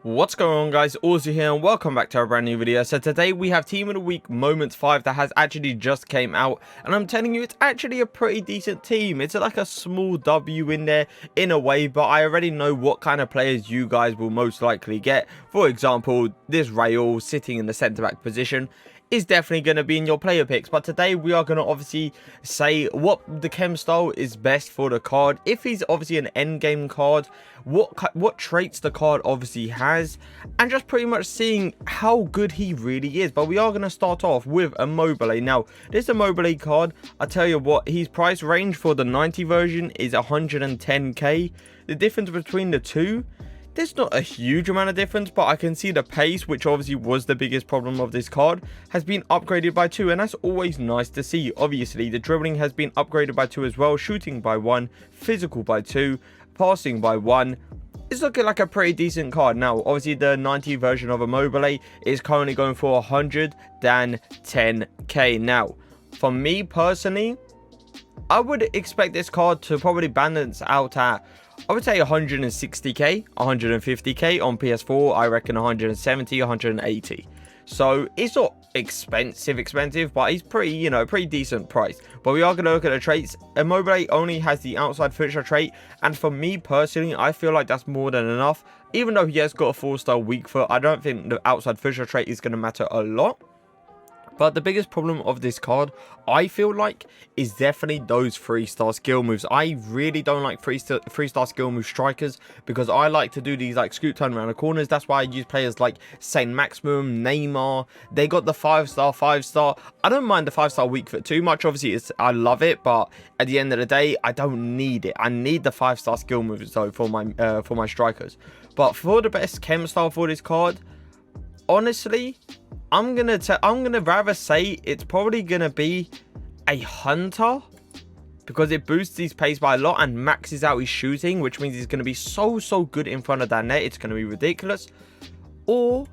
What's going on, guys? Auzio here and welcome back to our brand new video. So today we have Team of the Week Moments 5 that has actually just came out, and I'm telling you, it's actually a pretty decent team. It's like a small W in there in a way, but I already know what kind of players you guys will most likely get. For example, this Raul sitting in the centre back position is definitely going to be in your player picks, but today we are going to obviously say what the chem style is best for the card, if he's obviously an end game card, what traits the card obviously has, and just pretty much seeing how good he really is. But we are going to start off with Immobile. Now this Immobile card, I tell you what, his price range for the 90 version is 110k. The difference between the two, there's not a huge amount of difference, but I can see the pace, which obviously was the biggest problem of this card, has been upgraded by 2, and that's always nice to see. Obviously the dribbling has been upgraded by 2 as well, shooting by 1, physical by 2, passing by 1. It's looking like a pretty decent card. Now obviously the 90 version of Immobile is currently going for 110k. Now for me personally, I would expect this card to probably balance out at, I would say 160k, 150k. On PS4 I reckon 170, 180. So it's not expensive, but he's pretty, pretty decent price. But we are going to look at the traits. Immobile only has the outside finisher trait, and for me personally, I feel like that's more than enough. Even though he has got a 4-star weak foot, I don't think the outside finisher trait is going to matter a lot. But the biggest problem of this card, I feel like, is definitely those 3-star skill moves. I really don't like 3-star skill move strikers, because I like to do these like scoot turn around the corners. That's why I use players like Saint Maximum, Neymar. They got the 5-star. I don't mind the 5-star weak foot too much. Obviously, I love it, but at the end of the day, I don't need it. I need the 5-star skill moves though for my strikers. But for the best chem style for this card, honestly, I'm gonna rather say it's probably gonna be a Hunter, because it boosts his pace by a lot and maxes out his shooting, which means he's gonna be so good in front of that net. It's gonna be ridiculous. Or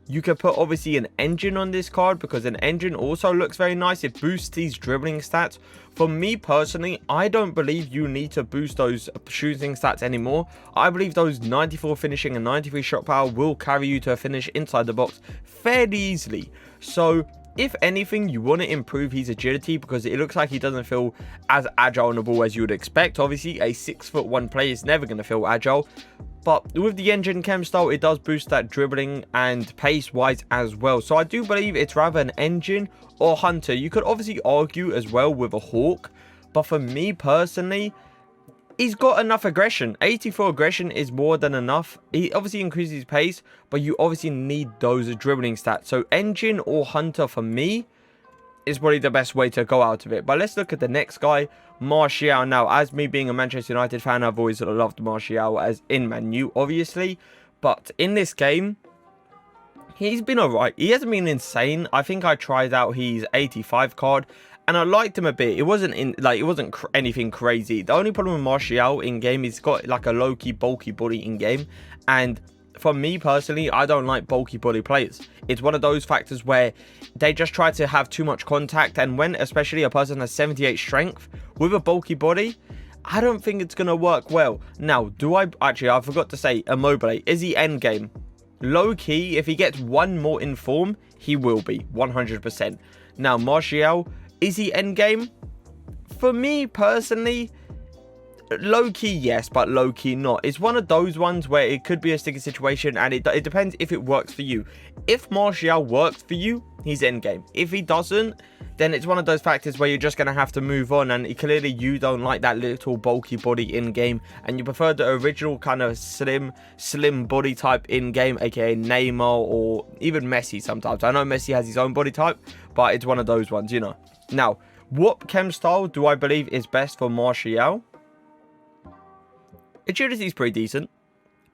you could put obviously an engine on this card, because an engine also looks very nice. It boosts these dribbling stats. For me personally, I don't believe you need to boost those shooting stats anymore. I believe those 94 finishing and 93 shot power will carry you to a finish inside the box fairly easily. So if anything, you want to improve his agility, because it looks like he doesn't feel as agile on the ball as you would expect. Obviously a 6'1" player is never going to feel agile. But with the engine chem style, it does boost that dribbling and pace wise as well. So I do believe it's rather an engine or Hunter. You could obviously argue as well with a Hawk, but for me personally, he's got enough aggression. 84 aggression is more than enough. He obviously increases his pace, but you obviously need those dribbling stats. So engine or Hunter for me is probably the best way to go out of it. But let's look at the next guy, Martial. Now, as me being a Manchester United fan, I've always loved Martial as in Man U, obviously. But in this game, he's been alright. He hasn't been insane. I think I tried out his 85 card, and I liked him a bit. It wasn't anything crazy. The only problem with Martial in game is he's got like a low-key bulky body in game, and for me personally, I don't like bulky body players. It's one of those factors where they just try to have too much contact, and when especially a person has 78 strength with a bulky body, I don't think it's going to work well. Now, I forgot to say, Immobile, is he end game? Low key, if he gets one more in form, he will be 100%. Now, Martial, is he end game? For me personally, low-key yes, but low-key not. It's one of those ones where it could be a sticky situation, and it depends if it works for you. If Martial works for you, he's endgame. If he doesn't, then it's one of those factors where you're just going to have to move on, and clearly you don't like that little bulky body in-game, and you prefer the original kind of slim body type in-game, aka Neymar or even Messi sometimes. I know Messi has his own body type, but it's one of those ones, Now, what chem style do I believe is best for Martial? Agility is pretty decent.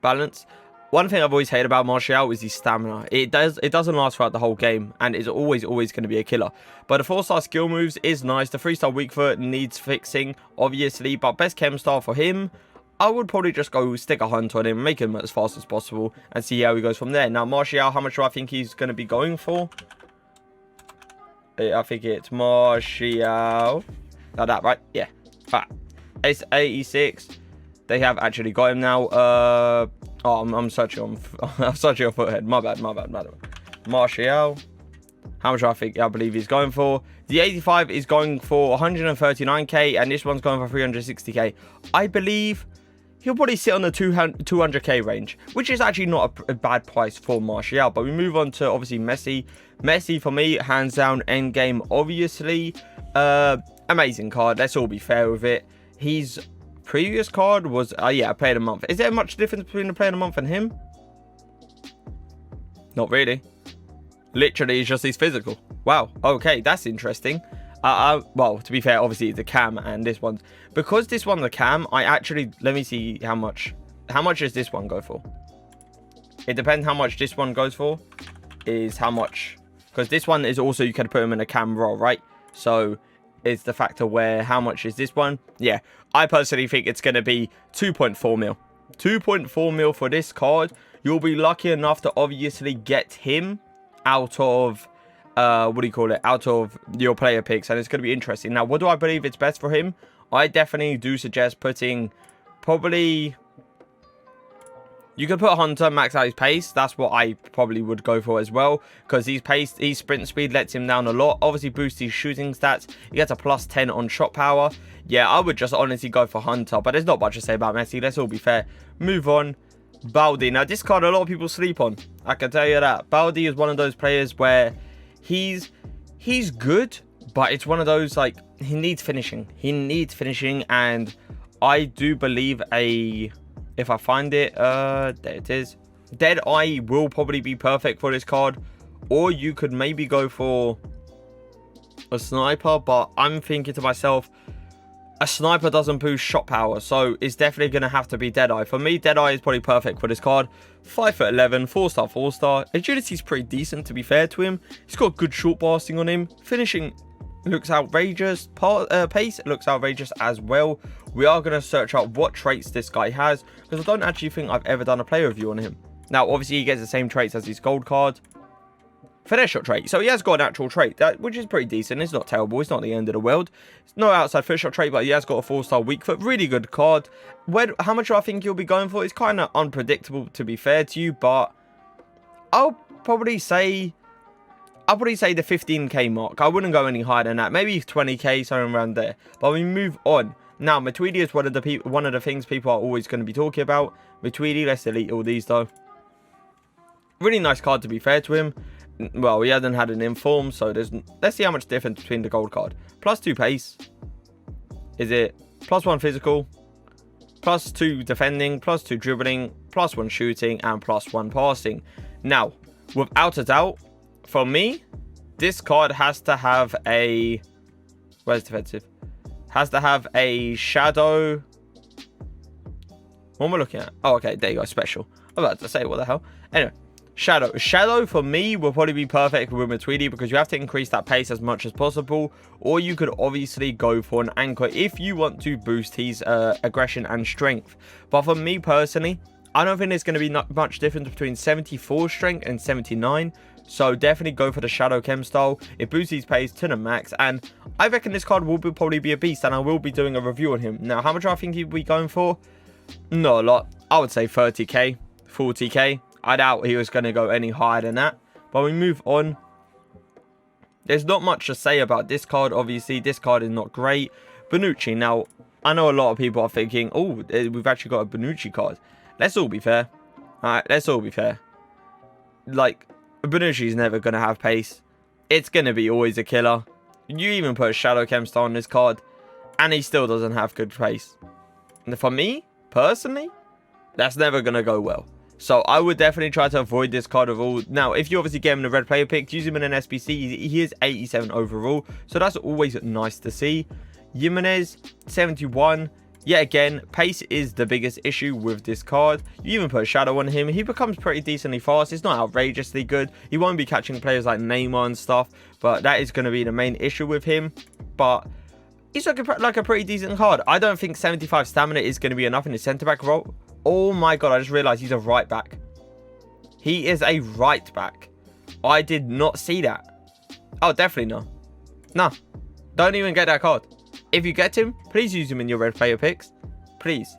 Balance. One thing I've always hated about Martial is his stamina. It doesn't last throughout the whole game, and it's always going to be a killer. But the 4-star skill moves is nice. The 3-star weak foot needs fixing, obviously. But best chem style for him, I would probably just go stick a hunt on him, make him as fast as possible, and see how he goes from there. Now, Martial, how much do I think he's going to be going for? I think it's Martial. Like that, right? Yeah. Alright. It's 86. They have actually got him now. Oh, I'm searching on. I'm searching on Foothead. My bad. Martial. How much I think I believe he's going for? The 85 is going for 139k, and this one's going for 360k. I believe he'll probably sit on the 200k range, which is actually not a bad price for Martial. But we move on to obviously Messi. Messi for me, hands down, end game. Obviously, amazing card. Let's all be fair with it. His previous card was yeah, player of the month. Is there much difference between the player of the month and him? Not really. Literally, it's just his physical. Wow. Okay, that's interesting. Well, to be fair, obviously it's a cam, and this one's because this one's a cam. I actually let me see how much does this one go for. It depends how much this one goes for. Is how much, because this one is also you can put him in a cam role, right? So it's the factor where how much is this one? Yeah, I personally think it's going to be 2.4 mil. 2.4 mil for this card. You'll be lucky enough to obviously get him out of what do you call it, out of your player picks, and it's going to be interesting. Now, what do I believe it's best for him? I definitely do suggest putting probably, you can put Hunter, max out his pace. That's what I probably would go for as well, because his sprint speed lets him down a lot. Obviously boosts his shooting stats. He gets a +10 on shot power. Yeah, I would just honestly go for Hunter, but there's not much to say about Messi. Let's all be fair. Move on. Baldi. Now, this card a lot of people sleep on. I can tell you that. Baldi is one of those players where he's good, but it's one of those, like, he needs finishing. He needs finishing, and I do believe if I find it, there it is. Dead Eye will probably be perfect for this card, or you could maybe go for a sniper, but I'm thinking to myself, a sniper doesn't boost shot power, so it's definitely going to have to be Deadeye. For me, Deadeye is probably perfect for this card. 5'11", 4-star, 4-star. Agility's pretty decent, to be fair to him. He's got good short blasting on him. Finishing looks outrageous. Pace looks outrageous as well. We are going to search out what traits this guy has, because I don't actually think I've ever done a player review on him. Now, obviously, he gets the same traits as his gold card. Finesse shot trait. So he has got an actual trait, which is pretty decent. It's not terrible. It's not the end of the world. It's no outside finesse shot trait, but he has got a 4-star weak foot. Really good card. How much I think you'll be going for? It's kind of unpredictable, to be fair to you, but I'll probably say the 15k mark. I wouldn't go any higher than that. Maybe 20k, something around there. But we move on. Now, Matuidi is one of the things people are always going to be talking about. Matuidi, let's delete all these though. Really nice card, to be fair to him. Well, he hasn't had an inform, so let's see how much difference between the gold card. +2 pace. Is it +1 physical, +2 defending, +2 dribbling, +1 shooting, and +1 passing? Now, without a doubt, for me, this card has to have a, where's defensive? Has to have a shadow. What am I looking at? Oh, okay, there you go, special. I'm about to say, what the hell? Anyway. Shadow for me will probably be perfect with Matuidi, because you have to increase that pace as much as possible, or you could obviously go for an anchor if you want to boost his aggression and strength. But for me personally, I don't think there's going to be much difference between 74 strength and 79, so definitely go for the Shadow Chem style. It boosts his pace to the max, and I reckon this card will probably be a beast, and I will be doing a review on him. Now, how much I think he'll be going for? Not a lot. I would say 30k, 40k. I doubt he was going to go any higher than that. But we move on. There's not much to say about this card. Obviously, this card is not great. Bonucci. Now, I know a lot of people are thinking, oh, we've actually got a Bonucci card. Let's all be fair. Alright, let's all be fair. Like, Bonucci's never going to have pace. It's going to be always a killer. You even put a Shadow Chem star on this card, and he still doesn't have good pace. And for me, personally, that's never going to go well. So I would definitely try to avoid this card of all. Now, if you obviously get him in a red player pick, use him in an SBC. He is 87 overall, so that's always nice to see. Jimenez, 71. Yet again, pace is the biggest issue with this card. You even put a shadow on him, he becomes pretty decently fast. It's not outrageously good. He won't be catching players like Neymar and stuff, but that is going to be the main issue with him. But he's like a pretty decent card. I don't think 75 stamina is going to be enough in his centre-back role. Oh my god, I just realised he's a right back. He is a right back. I did not see that. Oh, definitely no. No. Don't even get that card. If you get him, please use him in your red player picks. Please.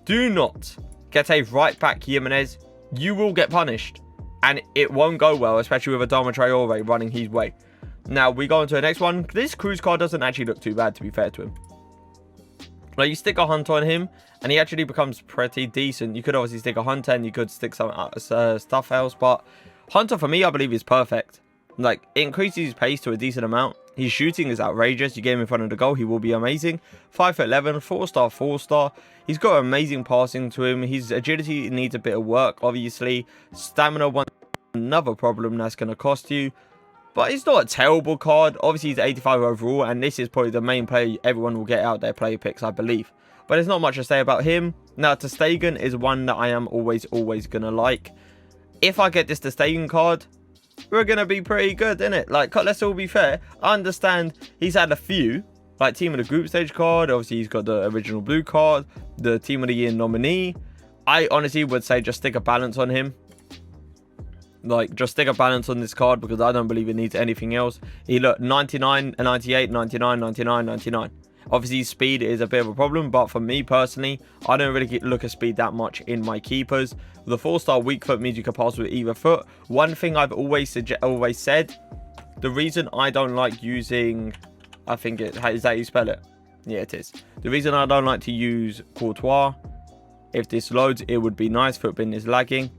Do not gets a right back Jimenez, you will get punished. And it won't go well, especially with Adama Traore running his way. Now, we go on to the next one. This Cruz card doesn't actually look too bad, to be fair to him. Like, you stick a Hunter on him, and he actually becomes pretty decent. You could obviously stick a Hunter, and you could stick some stuff else. But Hunter, for me, I believe is perfect. Like, it increases his pace to a decent amount. His shooting is outrageous. You get him in front of the goal, he will be amazing. 5'11", 4-star, 4-star. He's got amazing passing to him. His agility needs a bit of work, obviously. Stamina, another problem that's going to cost you. But it's not a terrible card. Obviously, he's 85 overall, and this is probably the main player everyone will get out their player picks, I believe. But there's not much to say about him. Now, Ter Stegen is one that I am always going to like. If I get this Ter Stegen card, we're going to be pretty good, innit? Like, let's all be fair. I understand he's had a few, like Team of the Group Stage card. Obviously, he's got the original blue card, the Team of the Year nominee. I honestly would say just stick a balance on him. Like, just stick a balance on this card because I don't believe it needs anything else. He looked 99, 98, 99, 99, 99. Obviously, speed is a bit of a problem, but for me personally, I don't really look at speed that much in my keepers. The 4-star weak foot means you can pass with either foot. One thing I've always said, the reason I don't like using, I think is that how you spell it? Yeah, it is. The reason I don't like to use Courtois, if this loads, it would be nice. Footbin is lagging.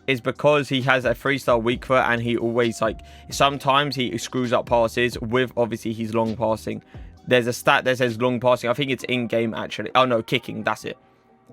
Is because he has a 3-star weak foot, and he always, like, sometimes he screws up passes with obviously his long passing. There's a stat that says long passing. I think it's in game actually. Oh no, kicking. That's it.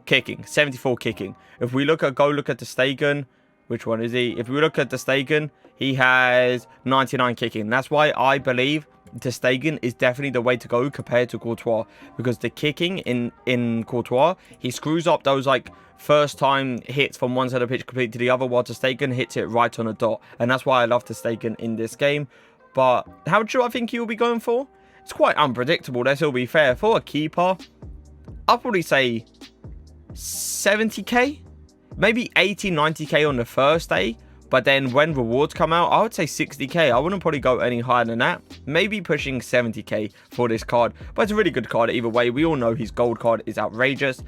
Kicking. 74 kicking. If we look at Ter Stegen, which one is he? If we look at Ter Stegen, he has 99 kicking. That's why I believe Ter Stegen is definitely the way to go compared to Courtois, because the kicking in Courtois, he screws up those like first time hits from one side of the pitch completely to the other, while Ter Stegen hits it right on a dot. And that's why I love Ter Stegen in this game. But how much do I think he'll be going for? It's quite unpredictable, let's all be fair. For a keeper, I'll probably say 70k, maybe 80, 90k on the first day. But then when rewards come out, I would say 60k. I wouldn't probably go any higher than that. Maybe pushing 70k for this card. But it's a really good card either way. We all know his gold card is outrageous.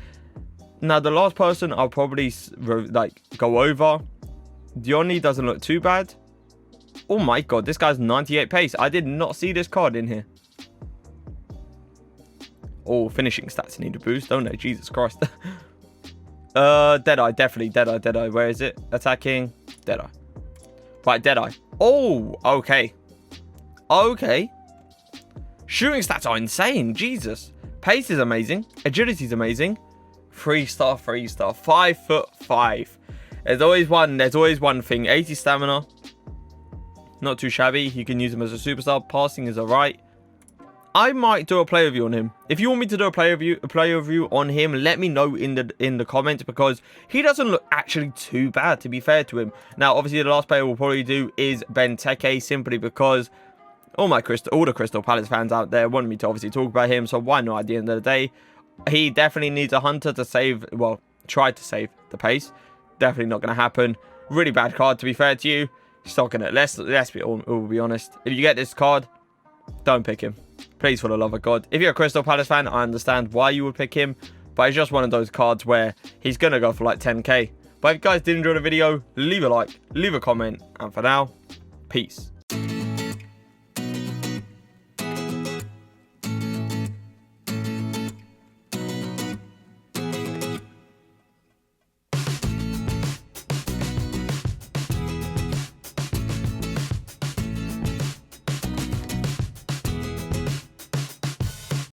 Now, the last person I'll probably like go over, Diony doesn't look too bad. Oh my god, this guy's 98 pace. I did not see this card in here. Oh, finishing stats need a boost, don't they? Jesus Christ. Deadeye, definitely. Deadeye. Where is it? Attacking. Deadeye. Right, Deadeye. Oh, okay. Okay. Shooting stats are insane. Jesus. Pace is amazing. Agility is amazing. 3-star, 3-star. 5'5". There's always one thing. 80 stamina. Not too shabby. You can use him as a superstar. Passing is alright. I might do a play review on him. If you want me to do a play review on him, let me know in the comments, because he doesn't look actually too bad, to be fair to him. Now, obviously, the last player we'll probably do is Benteke, simply because all the Crystal Palace fans out there want me to obviously talk about him, so why not at the end of the day? He definitely needs a Hunter to save, well, try to save the pace. Definitely not going to happen. Really bad card, to be fair to you. It's not going to, let's be honest. If you get this card, don't pick him. Please, for the love of God. If you're a Crystal Palace fan, I understand why you would pick him. But it's just one of those cards where he's going to go for like 10k. But if you guys did enjoy the video, leave a like, leave a comment. And for now, peace.